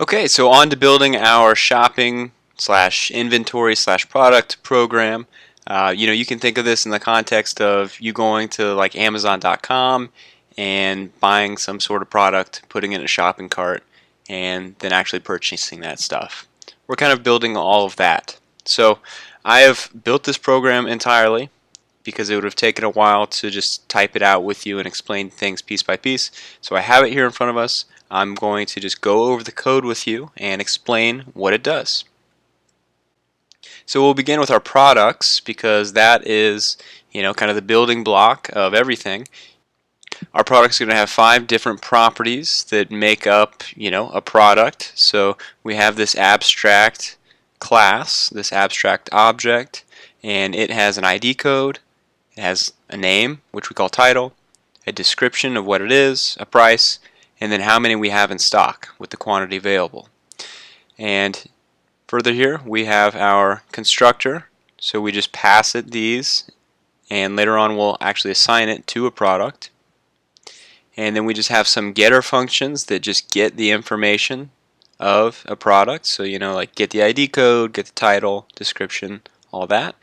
Okay, so on to building our shopping slash inventory slash product program. You can think of this in the context of you going to like Amazon.com and buying some sort of product, putting it in a shopping cart, and then actually purchasing that stuff. We're kind of building all of that. So I have built this program entirely because it would have taken a while to just type it out with you and explain things piece by piece. So I have it here in front of us. I'm going to just go over the code with you and explain what it does. So we'll begin with our products because that is, kind of the building block of everything. Our product's going to have 5 different properties that make up, a product. So we have this abstract class, this abstract object, and it has an ID code. It has a name, which we call title, a description of what it is, a price, and then how many we have in stock with the quantity available. And further here, we have our constructor. So we just pass it these, and later on we'll actually assign it to a product. And then we just have some getter functions that just get the information of a product. So, like get the ID code, get the title, description, all that.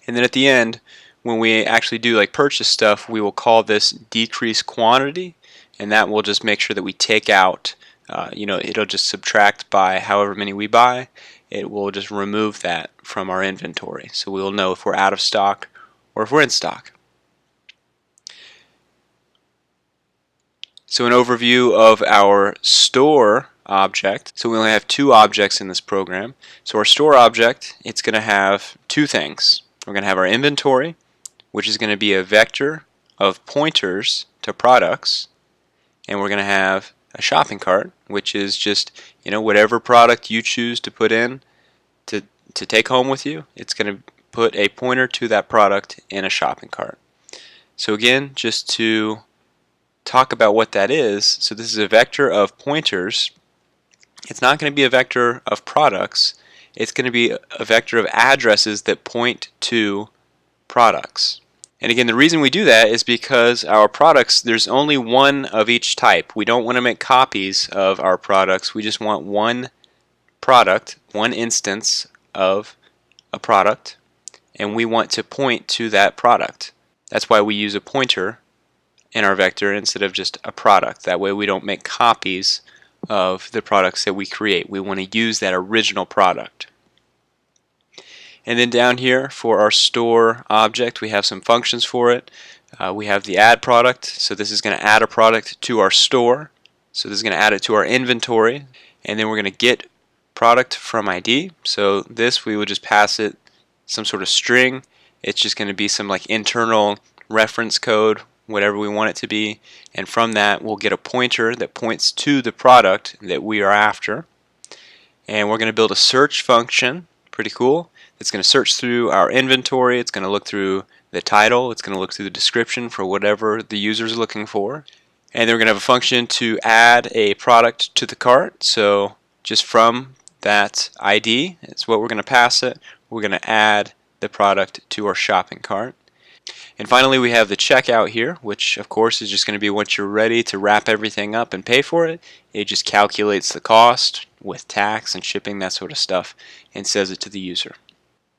And then at the end, when we actually do like purchase stuff, we will call this decrease quantity, and that will just make sure that we take out, it'll just subtract by however many we buy. It will just remove that from our inventory, so we will know if we're out of stock or if we're in stock. So an overview of our store object. So we only have 2 objects in this program. So our store object, it's going to have 2 things. We're going to have our inventory, which is going to be a vector of pointers to products, and we're going to have a shopping cart, which is just whatever product you choose to put in to take home with you. It's going to put a pointer to that product in a shopping cart. So again, just to talk about what that is, so this is a vector of pointers. It's not going to be a vector of products. It's going to be a vector of addresses that point to products. And again, the reason we do that is because our products, there's only one of each type. We don't want to make copies of our products. We just want one product, one instance of a product, and we want to point to that product. That's why we use a pointer in our vector instead of just a product. That way we don't make copies of the products that we create. We want to use that original product. And then down here for our store object, we have some functions for it. We have the add product, so this is going to add a product to our store. So this is going to add it to our inventory, and then we're going to get product from ID. So this, we will just pass it some sort of string. It's just going to be some like internal reference code, whatever we want it to be, and from that we'll get a pointer that points to the product that we are after. And we're going to build a search function, pretty cool. It's going to search through our inventory. It's going to look through the title. It's going to look through the description for whatever the user is looking for. And then we're going to have a function to add a product to the cart. So just from that ID, it's what we're going to pass it. We're going to add the product to our shopping cart. And finally, we have the checkout here, which of course is just going to be once you're ready to wrap everything up and pay for it. It just calculates the cost with tax and shipping, that sort of stuff, and says it to the user.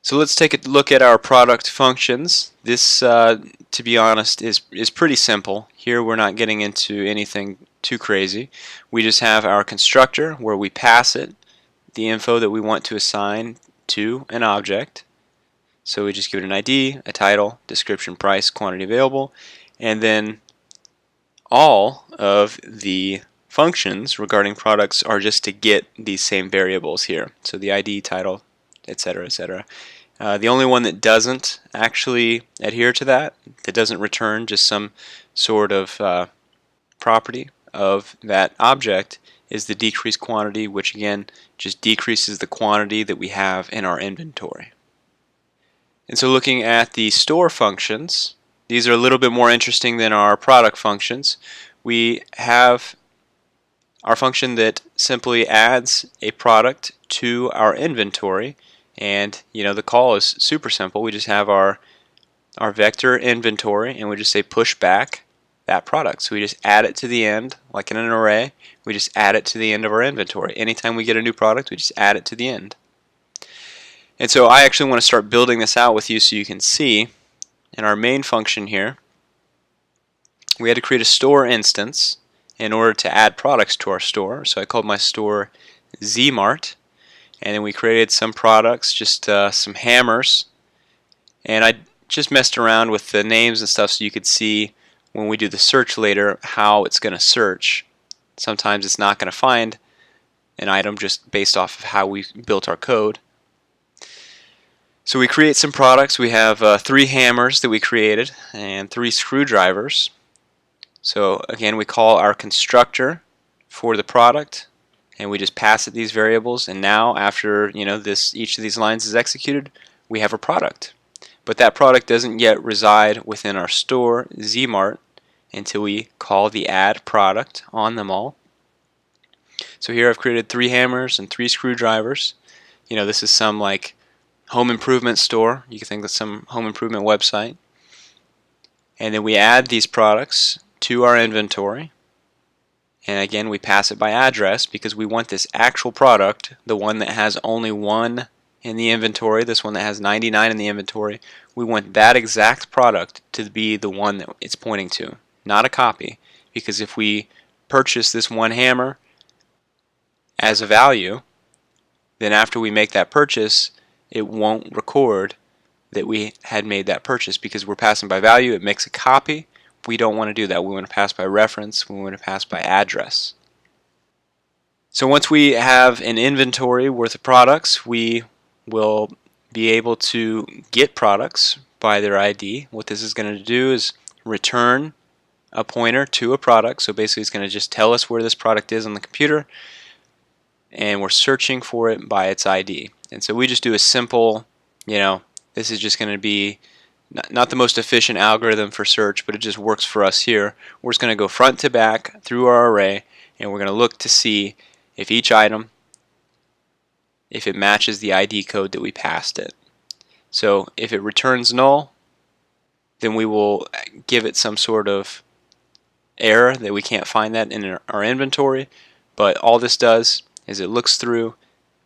So let's take a look at our product functions. This, to be honest, is pretty simple. Here we're not getting into anything too crazy. We just have our constructor where we pass it the info that we want to assign to an object. So we just give it an ID, a title, description, price, quantity available, and then all of the functions regarding products are just to get these same variables here. So the ID, title, etc., etc. The only one that doesn't actually adhere to that doesn't return just some sort of property of that object, is the decreased quantity, which again just decreases the quantity that we have in our inventory. And so looking at the store functions, these are a little bit more interesting than our product functions. We have our function that simply adds a product to our inventory, and the call is super simple. We just have our vector inventory, and we just say push back that product. So we just add it to the end, like in an array. We just add it to the end of our inventory. Anytime we get a new product, we just add it to the end. And so I actually want to start building this out with you so you can see in our main function here, we had to create a store instance in order to add products to our store. So I called my store Zmart, and then we created some products, just some hammers, and I just messed around with the names and stuff so you could see when we do the search later how it's going to search. Sometimes it's not going to find an item just based off of how we built our code. So we create some products. We have 3 hammers that we created and 3 screwdrivers. So again, we call our constructor for the product, and we just pass it these variables, and now after each of these lines is executed, we have a product. But that product doesn't yet reside within our store Zmart until we call the add product on them all. So here I've created 3 hammers and 3 screwdrivers. This is some like home improvement store. You can think of some home improvement website. And then we add these products to our inventory. And again, we pass it by address because we want this actual product, the one that has only 1 in the inventory, this one that has 99 in the inventory, we want that exact product to be the one that it's pointing to, not a copy. Because if we purchase this 1 hammer as a value, then after we make that purchase, it won't record that we had made that purchase because we're passing by value. It makes a copy. We don't want to do that. We want to pass by reference. We want to pass by address. So once we have an inventory worth of products, we will be able to get products by their ID. What this is going to do is return a pointer to a product. So basically it's going to just tell us where this product is on the computer, and we're searching for it by its ID. And so we just do a simple, this is just going to be not the most efficient algorithm for search, but it just works for us here. We're just going to go front to back through our array, and we're going to look to see if each item, if it matches the ID code that we passed it. So if it returns null, then we will give it some sort of error that we can't find that in our inventory. But all this does is it looks through,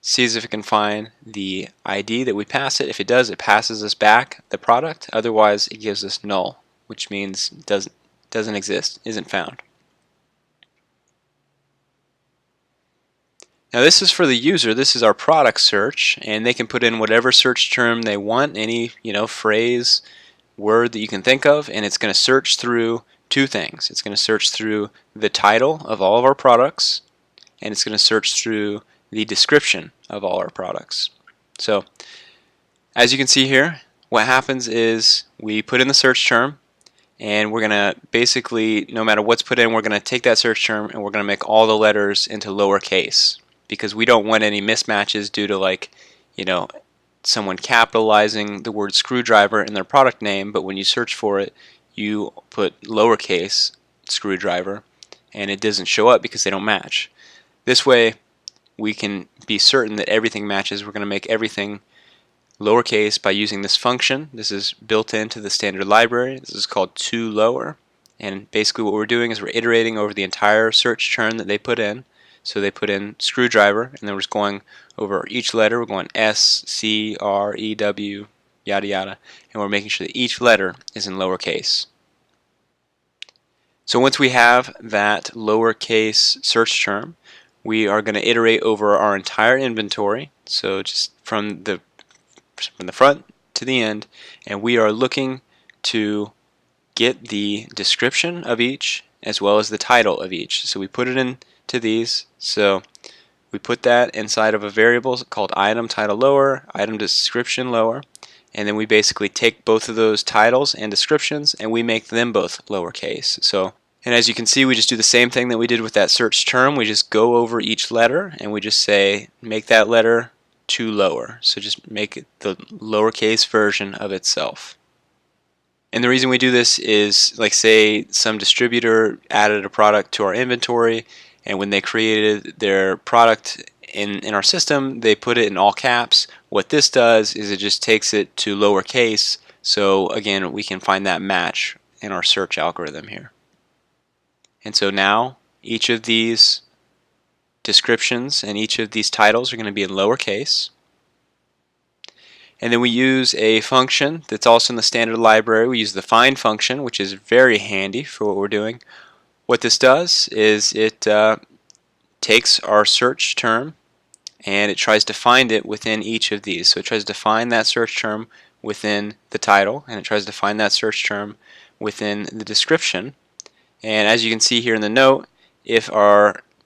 sees if it can find the ID that we pass it. If it does, it passes us back the product. Otherwise, it gives us null, which means it doesn't exist, isn't found. Now this is for the user. This is our product search, and they can put in whatever search term they want, any phrase, word that you can think of, and it's going to search through 2 things. It's going to search through the title of all of our products, and it's going to search through the description of all our products. So as you can see here, what happens is we put in the search term, and we're going to basically, no matter what's put in, we're going to take that search term and we're going to make all the letters into lowercase, because we don't want any mismatches due to someone capitalizing the word screwdriver in their product name, but when you search for it, you put lowercase screwdriver and it doesn't show up because they don't match. This way we can be certain that everything matches. We're going to make everything lowercase by using this function. This is built into the standard library. This is called toLower, and basically what we're doing is we're iterating over the entire search term that they put in. So they put in screwdriver, and then we're just going over each letter. We're going S, C, R, E, W, yada yada, and we're making sure that each letter is in lowercase. So once we have that lowercase search term, we are going to iterate over our entire inventory, so just from the front to the end, and we are looking to get the description of each as well as the title of each. So we put it into these. So we put that inside of a variable called item title lower, item description lower, and then we basically take both of those titles and descriptions and we make them both lowercase. So, and as you can see, we just do the same thing that we did with that search term. We just go over each letter and we just say make that letter toLower. So just make it the lowercase version of itself. And the reason we do this is, like, say some distributor added a product to our inventory, and when they created their product in our system, they put it in all caps. What this does is it just takes it to lowercase, so again we can find that match in our search algorithm here. And so now each of these descriptions and each of these titles are going to be in lowercase. And then we use a function that's also in the standard library. We use the find function, which is very handy for what we're doing. What this does is it takes our search term and it tries to find it within each of these. So it tries to find that search term within the title, and it tries to find that search term within the description. And as you can see here in the note, if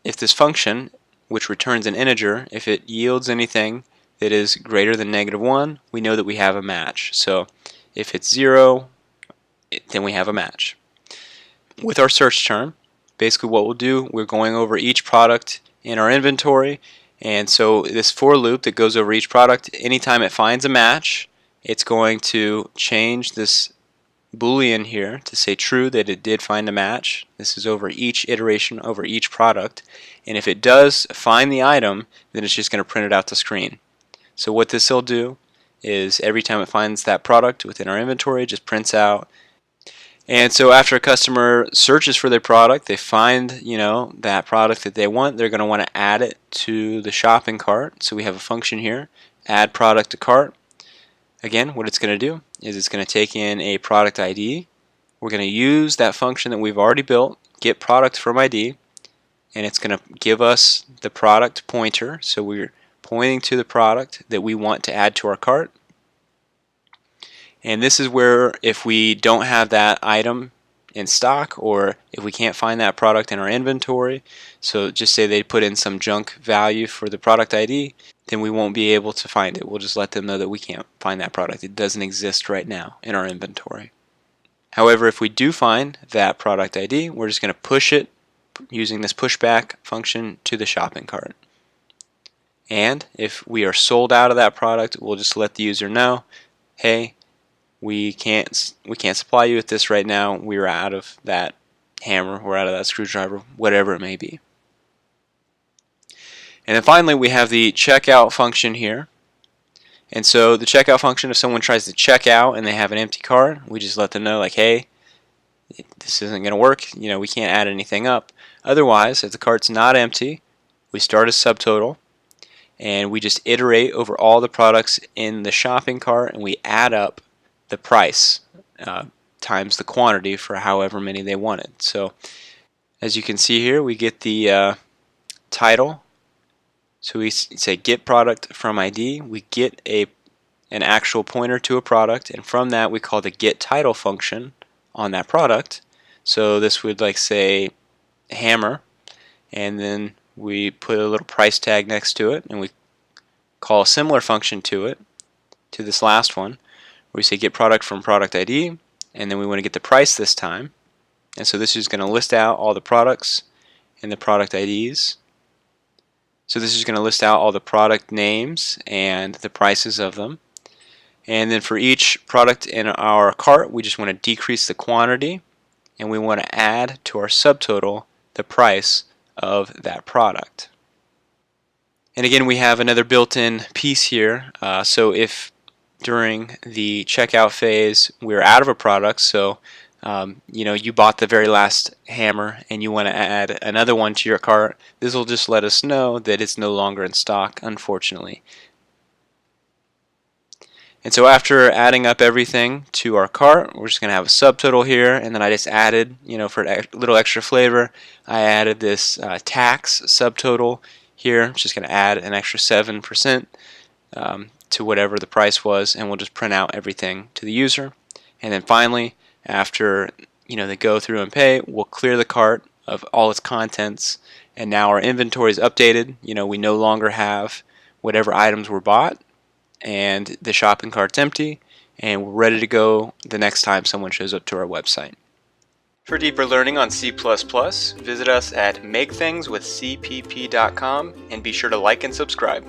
this function, which returns an integer, if it yields anything that is greater than -1, we know that we have a match. So if it's 0, then we have a match. With our search term, basically what we'll do, we're going over each product in our inventory, and so this for loop that goes over each product, anytime it finds a match, it's going to change this Boolean here to say true that it did find a match. This is over each iteration, over each product, and if it does find the item, then it's just going to print it out the screen. So what this will do is every time it finds that product within our inventory, it just prints out. And so after a customer searches for their product, they find, that product that they want, they're going to want to add it to the shopping cart. So we have a function here, add product to cart. Again, what it's going to do is it's going to take in a product ID. We're going to use that function that we've already built, get product from ID, and it's going to give us the product pointer. So we're pointing to the product that we want to add to our cart. And this is where if we don't have that item in stock, or if we can't find that product in our inventory, so just say they put in some junk value for the product ID, then we won't be able to find it. We'll just let them know that we can't find that product. It doesn't exist right now in our inventory. However, if we do find that product ID, we're just going to push it using this pushback function to the shopping cart. And if we are sold out of that product, we'll just let the user know, hey, we can't supply you with this right now. We're out of that hammer, we're out of that screwdriver, whatever it may be. And then finally we have the checkout function here. And so the checkout function, if someone tries to check out and they have an empty cart, we just let them know, like, hey, this isn't going to work, we can't add anything up. Otherwise, if the cart's not empty, we start a subtotal and we just iterate over all the products in the shopping cart and we add up the price times the quantity for however many they wanted. So as you can see here, we get the title. So we say get product from ID. We get an actual pointer to a product, and from that we call the get title function on that product. So this would say hammer, and then we put a little price tag next to it, and we call a similar function to this last one. We say get product from product ID, and then we want to get the price this time. And so this is going to list out all the products and the product IDs. So this is going to list out all the product names and the prices of them. And then for each product in our cart, we just want to decrease the quantity, and we want to add to our subtotal the price of that product. And again, we have another built-in piece here. So if during the checkout phase we're out of a product, so you bought the very last hammer and you want to add another one to your cart, this will just let us know that it's no longer in stock, unfortunately. And so after adding up everything to our cart, we're just going to have a subtotal here, and then I just added, for a little extra flavor, I added this tax subtotal here. I'm just going to add an extra 7% to whatever the price was, and we'll just print out everything to the user. And then finally, after they go through and pay, we'll clear the cart of all its contents, and now our inventory is updated. We no longer have whatever items were bought, and the shopping cart's empty, and we're ready to go the next time someone shows up to our website. For deeper learning on C++, visit us at makethingswithcpp.com, and be sure to like and subscribe.